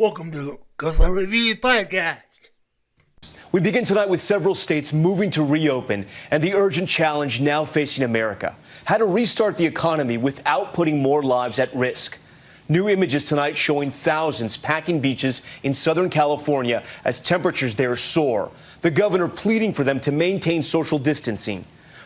Welcome to Coastal Review Podcast. We begin tonight with several states moving to reopen and the urgent challenge now facing America: how to restart the economy without putting more lives at risk. New images tonight showing thousands packing beaches in Southern California as temperatures there soar. The governor pleading for them to maintain social distancing.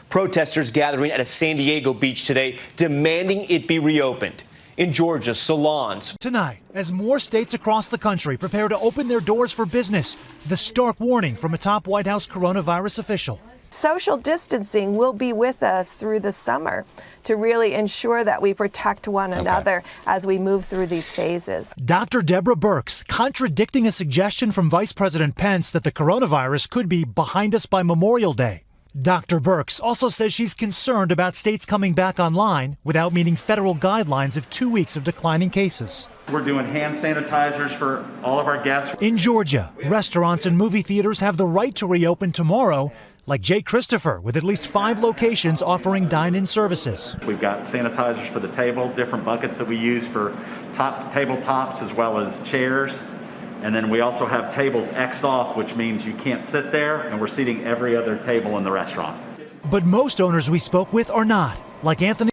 Protesters gathering at a San Diego beach today demanding it be reopened. In Georgia, salons. Tonight, as more states across the country prepare to open their doors for business, the stark warning from a top White House coronavirus official. Social distancing will be with us through the summer to really ensure that we protect one another as we move through these phases. Dr. Deborah Birx contradicting a suggestion from Vice President Pence that the coronavirus could be behind us by Memorial Day. Dr. Birx also says she's concerned about states coming back online without meeting federal guidelines of 2 weeks of declining cases. We're doing hand sanitizers for all of our guests. In Georgia, restaurants and movie theaters have the right to reopen tomorrow, like Jay Christopher, with at least 5 locations offering dine-in services. We've got sanitizers for the table, different buckets that we use for tabletops as well as chairs. And then we also have tables X'd off, which means you can't sit there, and we're seating every other table in the restaurant. But most owners we spoke with are not, like Anthony.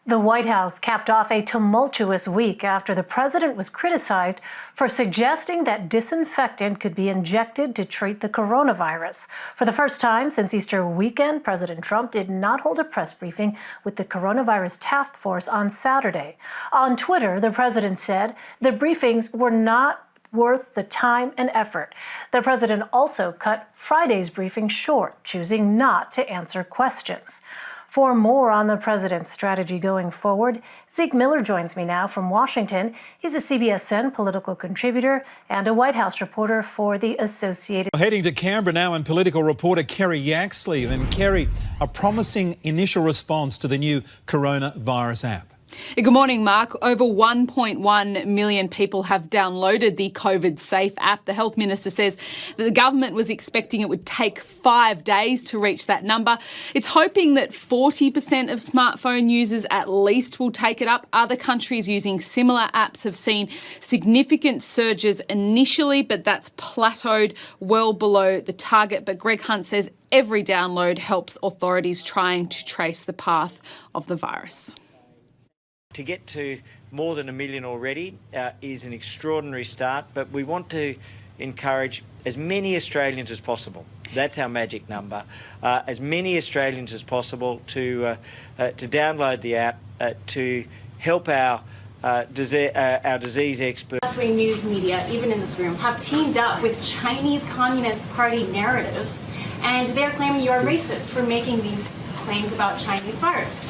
The White House capped off a tumultuous week after the president was criticized for suggesting that disinfectant could be injected to treat the coronavirus. For the first time since Easter weekend, President Trump did not hold a press briefing with the coronavirus task force on Saturday. On Twitter, the president said the briefings were not worth the time and effort. The president also cut Friday's briefing short, choosing not to answer questions. For more on the president's strategy going forward, Zeke Miller joins me now from Washington. He's a CBSN political contributor and a White House reporter for the Associated. Heading to Canberra now, and political reporter Kerry Yaxley. And Kerry, a promising initial response to the new coronavirus app. Good morning, Mark. Over 1.1 million people have downloaded the COVID Safe app. The health minister says that the government was expecting it would take 5 days to reach that number. It's hoping that 40% of smartphone users at least will take it up. Other countries using similar apps have seen significant surges initially, but that's plateaued well below the target. But Greg Hunt says every download helps authorities trying to trace the path of the virus. To get to more than 1 million already is an extraordinary start, but we want to encourage as many Australians as possible. That's our magic number. As many Australians as possible to download the app, to help our disease experts. Left-wing news media, even in this room, have teamed up with Chinese Communist Party narratives, and they're claiming you're racist for making these claims about Chinese virus.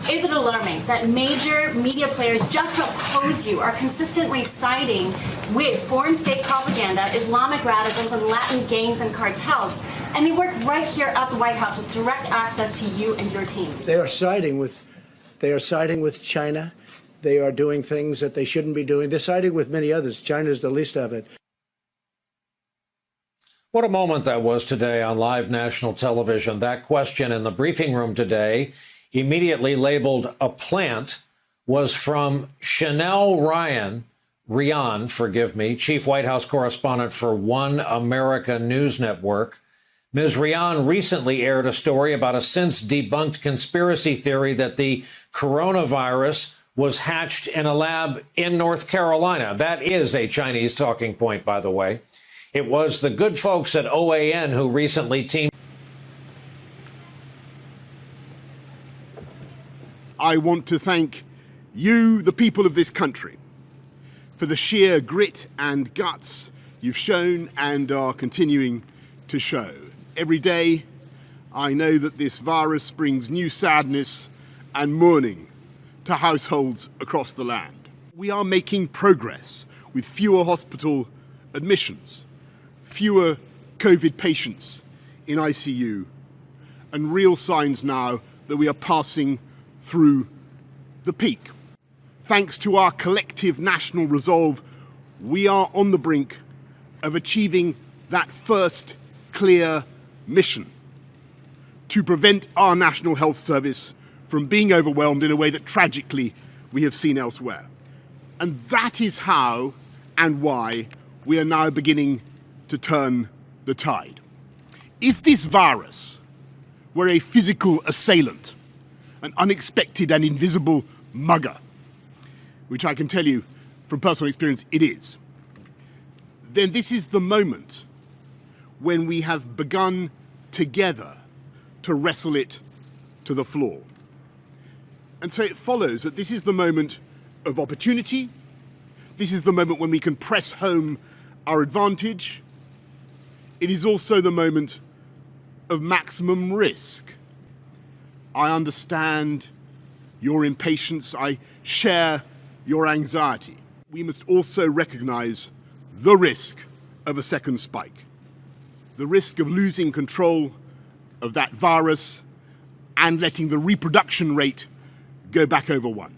Is it alarming that major media players just to oppose you are consistently siding with foreign state propaganda, Islamic radicals, and Latin gangs and cartels, and they work right here at the White House with direct access to you and your team? They are siding with China. They are doing things that they shouldn't be doing. They're siding with many others. China's the least of it. What a moment that was today on live national television. That question in the briefing room today, immediately labeled a plant, was from Chanel Rian, Chief White House correspondent for One America News Network. Ms. Rian recently aired a story about a since debunked conspiracy theory that the coronavirus was hatched in a lab in North Carolina. That is a Chinese talking point, by the way. It was the good folks at OAN who recently teamed. I want to thank you, the people of this country, for the sheer grit and guts you've shown and are continuing to show. Every day, I know that this virus brings new sadness and mourning to households across the land. We are making progress with fewer hospital admissions, fewer COVID patients in ICU, and real signs now that we are passing through the peak. Thanks to our collective national resolve, we are on the brink of achieving that first clear mission: to prevent our National Health Service from being overwhelmed in a way that tragically we have seen elsewhere. And that is how and why we are now beginning to turn the tide. If this virus were a physical assailant, an unexpected and invisible mugger, which I can tell you from personal experience it is, then this is the moment when we have begun together to wrestle it to the floor. And so it follows that this is the moment of opportunity. This is the moment when we can press home our advantage. It is also the moment of maximum risk. I understand your impatience. I share your anxiety. We must also recognize the risk of a second spike, the risk of losing control of that virus and letting the reproduction rate go back over 1.